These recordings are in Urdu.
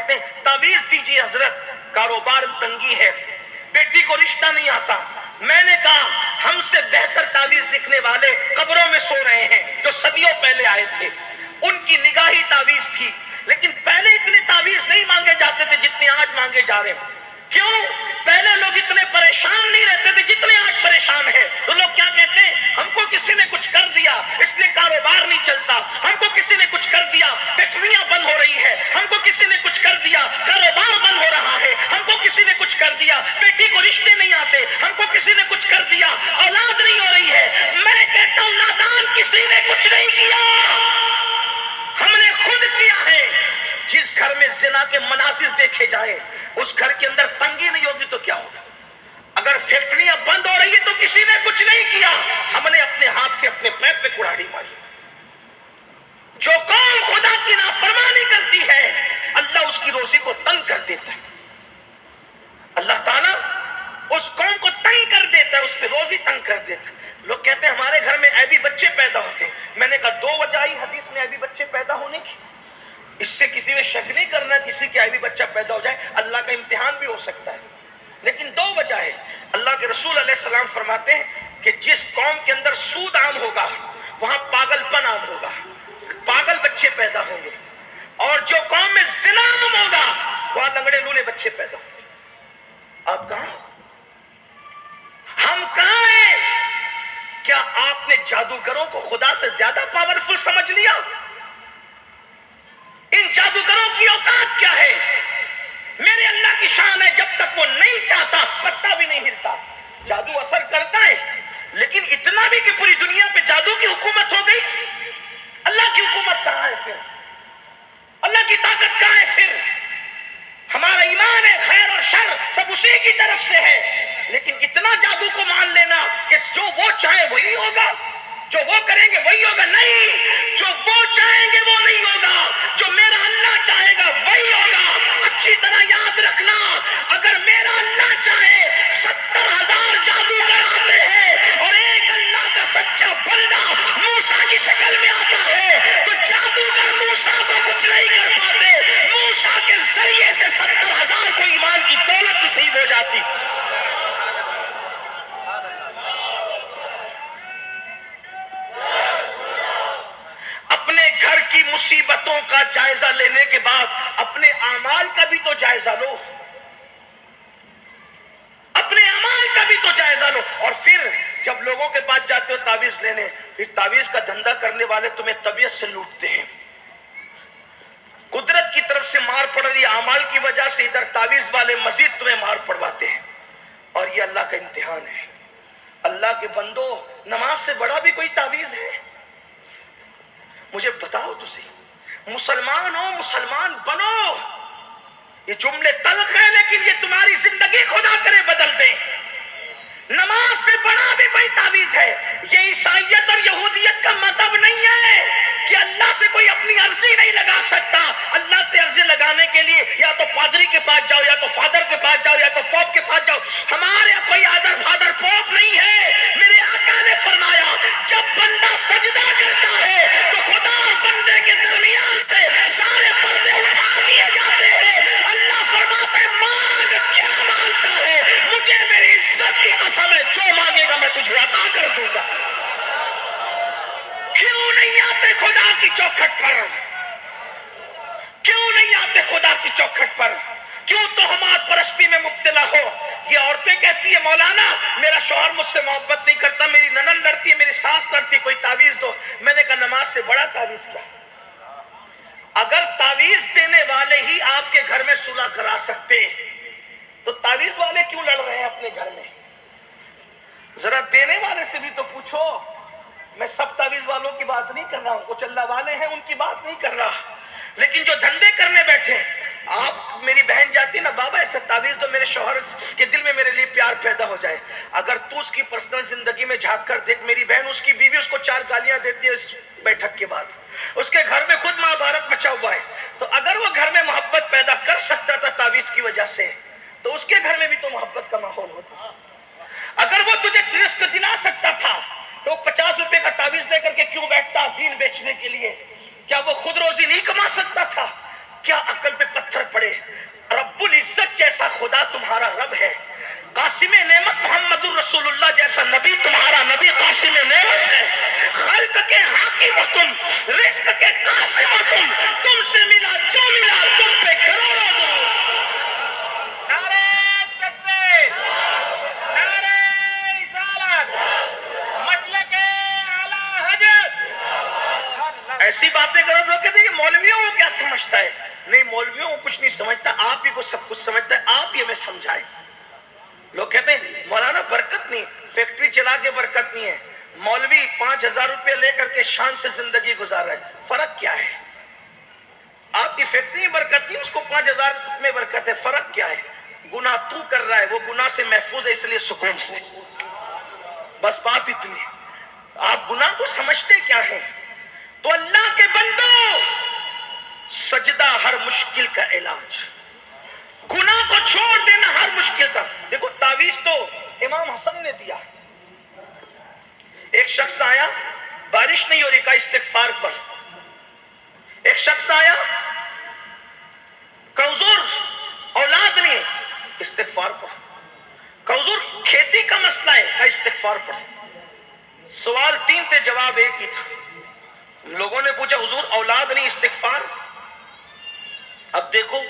کہتے ہیں تعویذ دیجیے حضرت، کاروبار میں تنگی ہے، بیٹی کو رشتہ نہیں آتا۔ میں نے کہا ہم سے بہتر تعویذ لکھنے والے قبروں میں سو رہے ہیں جو صدیوں پہلے آئے تھے، ان کی نگاہی تعویذ تھی، لیکن پہلے اتنے تعویذ نہیں مانگے جاتے تھے جتنے آج مانگے جا رہے ہیں۔ کیوں؟ پہلے لوگ اتنے پریشان نہیں رہتے تھے جتنے آج پریشان ہیں۔ تو لوگ کیا کہتے ہیں؟ ہم کو کسی نے کچھ کر دیا اس لیے کاروبار نہیں چلتا، ہم کو کسی نے کچھ کر دیا فیکٹریاں بند ہو رہی ہے، ہم کو کسی نے کچھ کر دیا کاروبار بند ہو رہا ہے، ہم کو کسی نے کچھ کر دیا بیٹی کو رشتے نہیں آتے، ہم کو کسی نے کچھ کر دیا اولاد نہیں ہو رہی ہے۔ میں کہتا ہوں نادان، کسی نے کچھ نہیں کیا، ہم نے خود کیا ہے۔ جس گھر میں زنا کے مناظر دیکھے جائیں اس گھر کے اندر تنگی نہیں ہوگی تو کیا ہوگا؟ اگر فیکٹریاں بند ہو رہی ہے تو کسی نے کچھ نہیں کیا، ہم نے اپنے ہاتھ سے اپنے پیر پہ کڑاڑی ماری۔ جو قوم خدا کی نافرمانی کرتی ہے اللہ اس کی روزی کو تنگ کر دیتا ہے، اللہ تعالیٰ اس قوم کو تنگ کر دیتا ہے، اس پہ روزی تنگ کر دیتا ہے۔ لوگ کہتے ہیں ہمارے گھر میں عیبی بچے پیدا ہوتے ہیں۔ میں نے کہا دو وجہ آئی حدیث میں عیبی بچے پیدا ہونے کی، اس سے کسی میں شک نہیں کرنا کسی کے عیبی بچہ پیدا ہو جائے، اللہ کا امتحان بھی ہو سکتا ہے، لیکن دو وجہ ہے۔ اللہ کے رسول علیہ السلام فرماتے ہیں کہ جس قوم کے اندر سود عام ہوگا وہاں پاگل پن عام ہوگا، پاگل بچے پیدا ہوں گے، اور جو قوم میں زنا عام ہوگا وہاں لنگڑے لولے بچے پیدا ہوں گے۔ آپ کہاں؟ ہم کہاں ہیں؟ کیا آپ نے جادوگروں کو خدا سے زیادہ پاورفل سمجھ لیا؟ ان جادوگروں کی اوقات کیا ہے؟ میرے اللہ کی شان ہے جب تک وہ نہیں چاہتا پتا بھی نہیں ہلتا۔ جادو اثر کرتا ہے لیکن اتنا بھی کہ پوری دنیا پہ جادو کی حکومت ہو گئی۔ اللہ کی حکومت کہاں ہے پھر؟ اللہ کی طاقت کہاں ہے پھر؟ ہمارا ایمان ہے خیر اور شر سب اسی کی طرف سے ہے، لیکن اتنا جادو کو مان لینا کہ جو وہ چاہے وہی ہوگا، جو وہ کریں گے وہی ہوگا، نہیں، جو وہ چاہیں گے وہ نہیں ہوگا، جو میرا اللہ چاہے گا وہی ہوگا۔ اچھی طرح یاد رکھنا، اگر میرا اللہ چاہے 70,000 جادوگر آتے ہیں اور ایک اللہ کا سچا بندہ موسیٰ کی شکل میں آتا ہے تو جادوگر موسیٰ کو کچھ نہیں کر پاتے، موسیٰ کے ذریعے سے 70,000 کو ایمان کی دولت نصیب ہو جاتی۔ اپنے گھر کی مصیبتوں کا جائزہ لینے کے بعد اپنے اعمال کا بھی تو جائزہ لو، اپنے اعمال کا بھی تو جائزہ لو۔ اور پھر جب لوگوں کے پاس جاتے ہو تعویذ لینے، پھر تعویذ کا دھندا کرنے والے تمہیں طبیعت سے لوٹتے ہیں، قدرت کی طرف سے مار پڑ رہی اعمال کی وجہ سے ادھر تعویذ والے مزید تمہیں مار پڑواتے ہیں، اور یہ اللہ کا امتحان ہے۔ اللہ کے بندو، نماز سے بڑا بھی کوئی تعویذ ہے؟ مجھے بتاؤ تو صحیح، مسلمان ہو مسلمان بنو، یہ جملے تلخ ہیں لیکن یہ تمہاری زندگی خدا کرے بدل دیں۔ نماز سے بڑا بھی کوئی تعویذ ہے؟ یہ عیسائیت اور یہودیت کا مذہب نہیں ہے کہ اللہ سے کوئی اپنی عرضی نہیں لگا سکتا۔ اللہ سے عرضی لگانے کے لیے یا تو پادری کے پاس جاؤ، یا تو فادر کے پاس جاؤ، یا تو پوپ کے پاس جاؤ۔ ہمارے کوئی آدر فادر پوپ نہیں ہے۔ میرے آقا نے فرمایا جب بندہ سجدہ کرتا ہے تو خدا اور بندے کے درمیان سے سارے پردے اٹھا دیے جاتے ہیں۔ اللہ فرماتا ہے مانگ، کیا مانگتا ہے؟ مجھے میری عزت کی قسم ہے جو مانگے گا میں تجھے عطا کر دوں گا۔ کیوں نہیں آتے خدا کی چوکھٹ پر؟ کیوں نہیں آتے خدا کی چوکھٹ پر؟ کیوں توہمات پرستی میں مبتلا ہو؟ یہ عورتیں کہتی ہے مولانا میرا شوہر مجھ سے محبت نہیں کرتا، میری ننند لڑتی ہے، میری ساس لڑتی ہے، کوئی تعویذ دو۔ میں نے کہا نماز سے بڑا تعویذ کیا؟ اگر تعویذ دینے والے ہی آپ کے گھر میں صلح کرا سکتے تو تعویذ والے کیوں لڑ رہے ہیں اپنے گھر میں؟ ذرا دینے والے سے بھی تو پوچھو۔ میں سب تعویذ والوں کی بات نہیں کر رہا ہوں، کچھ اللہ والے ہیں ان کی بات نہیں کر رہا، لیکن جو دھندے کرنے بیٹھے، آپ میری بہن جاتی نا بابا ایسا تعویذ تو میرے شوہر کے دل میں میرے لیے پیار پیدا ہو جائے۔ اگر تو اس کی پرسنل زندگی میں جھانک کر دیکھ، میری بہن اس کی بیوی اس کو 4 گالیاں دیتی ہے اس بیٹھک کے بعد، اس کے گھر میں خود مہابھارت مچا ہوا ہے۔ تو اگر وہ گھر میں محبت پیدا کر سکتا تھا تعویذ کی وجہ سے تو اس کے گھر میں بھی تو محبت کا ماحول ہوتا۔ اگر وہ تجھے رزق دلا سکتا تھا تو 50 روپے کا تعویذ دے کر کے کیوں بیٹھتا دین بیچنے کے لیے؟ کیا وہ خود روزی نہیں کما سکتا تھا؟ کیا عقل پہ پتھر پڑے ارے رب العزت جیسا خدا تمہارا رب ہے، قاسم نعمت محمد الرسول اللہ جیسا نبی تمہارا نبی قاسم نعمت ہے، خلق کے حاکم ہو تم، رزق کے قاسم ہو تم سے ملا جو ملا تم پہ کروڑوں درود۔ نعرہ تکبیر، نعرہ رسالت، مسلک اعلی حضرت۔ ایسی باتیں کرو تو کہتے ہیں یہ مولویوں کو کیا سمجھتا ہے؟ نہیں، مولویوں کو کچھ نہیں سمجھتا، آپ ہی کو سب کچھ سمجھتا ہے، آپ ہی ہمیں سمجھائیں۔ لوگ کہتے ہیں مولانا برکت نہیں، فیکٹری چلا کے برکت نہیں ہے، مولوی 5,000 روپے لے کر کے شان سے زندگی گزار رہا ہے، فرق کیا ہے؟ آپ کی فیکٹری میں برکت نہیں، اس کو 5,000 میں برکت ہے، فرق کیا ہے؟ گناہ تو کر رہا ہے، وہ گناہ سے محفوظ ہے، اس لیے سکون سے، بس بات اتنی۔ آپ گناہ کو سمجھتے کیا ہیں؟ تو اللہ کے بندو، سجدہ ہر مشکل کا علاج، گناہ کو چھوڑ دینا ہر مشکل کا۔ دیکھو تعویذ تو امام حسن نے دیا، ایک شخص آیا بارش نہیں ہو رہی، کہا استغفار پڑھ۔ ایک شخص آیا کمزور اولاد نہیں، استغفار پڑھ۔ کمزور کھیتی کا مسئلہ ہے، کہا استغفار پڑھ۔ سوال 3 تھے، جواب ایک ہی تھا۔ لوگوں نے پوچھا حضور اولاد نہیں استغفار؟ اب دیکھو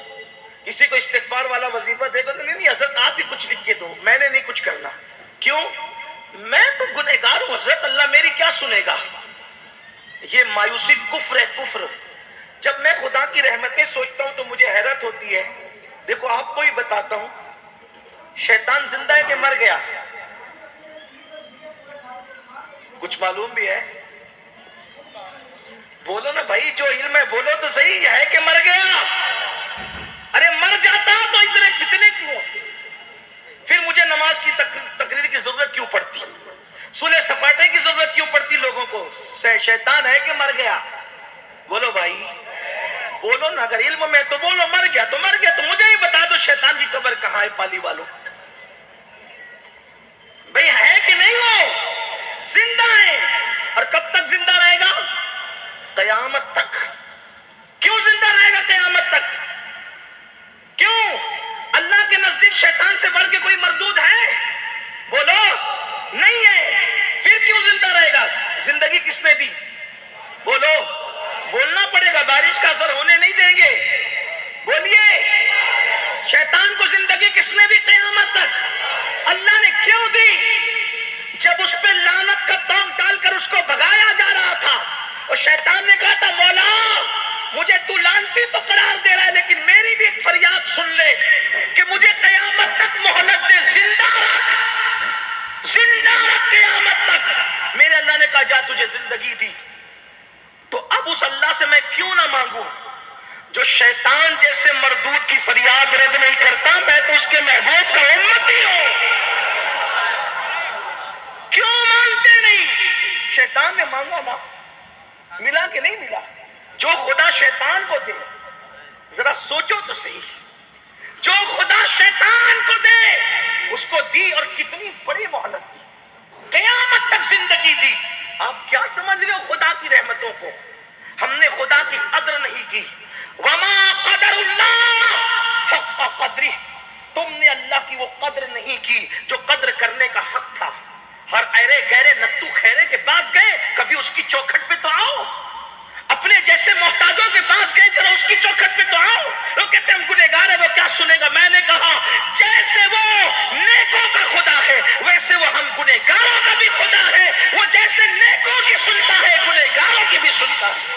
کسی کو استغفار والا وظیفہ دے گا تو نہیں حضرت آپ ہی کچھ لکھ کے دو، میں نے نہیں کچھ کرنا۔ کیوں؟ میں تو گنہگار ہوں حضرت، اللہ میری کیا سنے گا؟ یہ مایوسی کفر ہے، کفر۔ جب میں خدا کی رحمتیں سوچتا ہوں تو مجھے حیرت ہوتی ہے۔ دیکھو آپ کو ہی بتاتا ہوں، شیطان زندہ ہے کہ مر گیا؟ کچھ معلوم بھی ہے؟ بولو نا بھائی، جو علم ہے بولو تو صحیح، ہے کہ مر گیا؟ ارے مر جاتا تو اتنے فتنے کیوں ہوتے؟ پھر مجھے نماز کی تقریر کی ضرورت کیوں پڑتی؟ صلح سپاٹے کی ضرورت کیوں پڑتی لوگوں کو؟ شیطان ہے کہ مر گیا؟ بولو بھائی، بولو نا، اگر علم میں تو بولو، مر گیا تو مر گیا، تو مجھے ہی بتا دو شیطان کی قبر کہاں ہے پالی والوں؟ بھئی ہے کہ نہیں؟ وہ زندہ ہے، اور کب تک زندہ رہے گا؟ قیامت تک۔ کیوں زندہ رہے گا قیامت تک؟ کیوں؟ اللہ کے نزدیک شیطان سے بڑھ کے کوئی مردود ہے؟ بولو نہیں ہے۔ پھر کیوں زندہ رہے گا؟ زندگی کس نے دی؟ بولو، بولنا پڑے گا، بارش کا اثر ہونے نہیں دیں گے، بولیے۔ شیطان کو زندگی کس نے دی قیامت تک؟ اللہ نے کیوں دی؟ جب اس پہ لعنت کا تاغ ڈال کر اس کو بھگایا جا رہا تھا، اور شیطان نے کہا تھا مولا مجھے تو لعنتی تو قرار دے رہا ہے، لیکن میری بھی ایک فریاد سن لے کہ مجھے قیامت تک مہلت دے، زندہ رکھ قیامت تک۔ میرے اللہ نے کہا جا تجھے زندگی دی، تو اب اس اللہ سے میں کیوں نہ مانگوں جو شیطان جیسے مردود کی فریاد رد نہیں کرتا؟ میں تو اس کے محبوب کا امتی ہوں، کیوں مانتے نہیں؟ شیطان نے مانگا نا، ملا کہ نہیں ملا؟ جو خدا شیطان کو دے، ذرا سوچو تو صحیح، جو خدا شیطان کو دے اس کو دی، اور کتنی بڑی مہلت دی، قیامت تک زندگی دی۔ آپ کیا سمجھ رہے ہو خدا کی رحمتوں کو؟ ہم نے خدا کی قدر نہیں کی۔ وما قدر اللہ حق قدری، تم نے اللہ کی وہ قدر نہیں کی جو قدر کرنے کا حق تھا۔ ہر ایرے گہرے نتو خیرے کے پاس گئے، کبھی اس کی چوکھٹ پہ تو آؤ، اپنے جیسے محتاجوں کے پاس گئے ذرا اس کی چوکھٹ پہ تو آؤ۔ لوگ کہتے ہیں ہم گنہگار ہیں، وہ کیا سنے گا؟ میں نے کہا جیسے وہ نیکوں کا خدا ہے ویسے وہ ہم گنہگاروں کا بھی خدا ہے، وہ جیسے نیکوں کی سنتا ہے گنہگاروں کی بھی سنتا ہے۔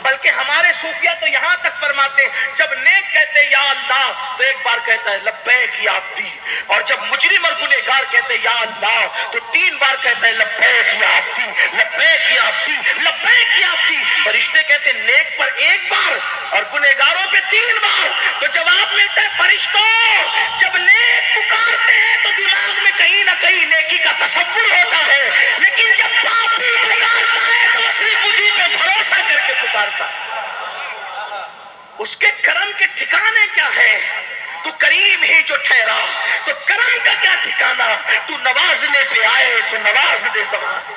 بلکہ ہمارے صوفیہ تو یہاں تک فرماتے ہیں جب نیک کہتے یا اللہ تو ایک بار کہتا ہے لبیک یا عبدی، اور جب مجرم اور گنہگار کہتے یا اللہ تو 3 بار کہتا ہے لبیک یا عبدی، لبیک یا عبدی، لبیک یا عبدی۔ فرشتے کہتے ہیں نیک پر 1 بار اور گنہگاروں پہ 3 بار، تو جواب ملتا ہے فرشتوں جب نیک پکارتے ہیں تو دماغ میں کہیں نہ کہیں نیکی کا تصور ہوتا ہے، لیکن جب پاپی پکارتا ہے تو وہ صرف مجھے پہ بھروسہ کر کے پکارتا ہے۔ اس کے کرم کے ٹھکانے کیا ہے؟ تو کریم ہی جو ٹھہرا تو کرم کا کیا ٹھکانہ؟ تو نوازنے پہ آئے تو نواز دے زمان۔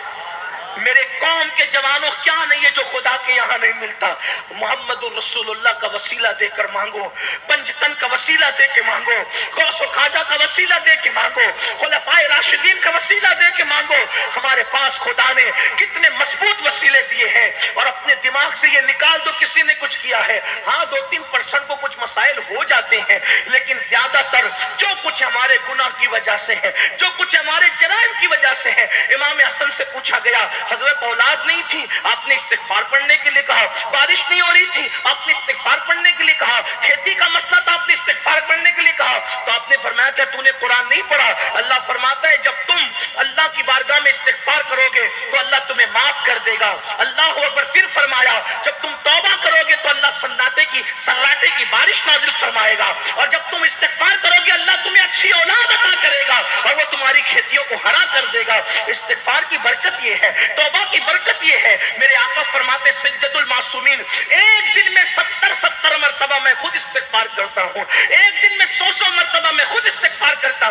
میرے قوم کے جوانوں کیا نہیں ہے جو خدا کے یہاں نہیں ملتا؟ محمد الرسول اللہ کا وسیلہ دے کر مانگو، پنجتن کا وسیلہ دے کے مانگو، غوث و خواجہ کا وسیلہ دے کے مانگو، خلفائے راشدین کا وسیلہ دے کے مانگو۔ ہمارے پاس خدا نے کتنے مضبوط وسیلے دیے ہیں، اور اپنے دماغ سے یہ نکال دو کسی نے کچھ کیا ہے۔ ہاں 2-3% کو کچھ مسائل ہو جاتے ہیں، لیکن زیادہ تر جو کچھ ہمارے گناہ کی وجہ سے ہے، جو کچھ ہمارے جرائم کی وجہ سے ہے۔ امام حسن سے پوچھا گیا، حضرت اولاد نہیں تھی، آپ نے استغفار پڑھنے کے لیے کہا، بارش نہیں ہو رہی تھی، آپ نے استغفار پڑھنے کے لیے کہا، کھیتی کا مسئلہ تھا، آپ نے استغفار پڑھنے کے لیے کہا، تو آپ نے فرمایا کہ تو نے قرآن نہیں پڑھا؟ اللہ فرماتا ہے جب تم اللہ کی بارگاہ میں استغفار کرو گے تو اللہ تمہیں معاف کر دے گا۔ اللہ اکبر۔ پھر فرمایا جب تم توبہ کرو گے تو اللہ سراٹے کی بارش نازل فرمائے گا، اور جب تم استغفار کرو گے اللہ تمہیں اچھی اولاد عطا کرے گا، اور وہ تمہاری کھیتیوں کو ہرا کر دے گا۔ استغفار کی برکت یہ ہے، توبہ کی برکت یہ ہے۔ میرے آقا فرماتے سید المعصومین، ایک دن میں 70 مرتبہ میں خود استغفار کرتا ہوں، ایک دن میں 100 مرتبہ میں خود استغفار کرتا ہوں۔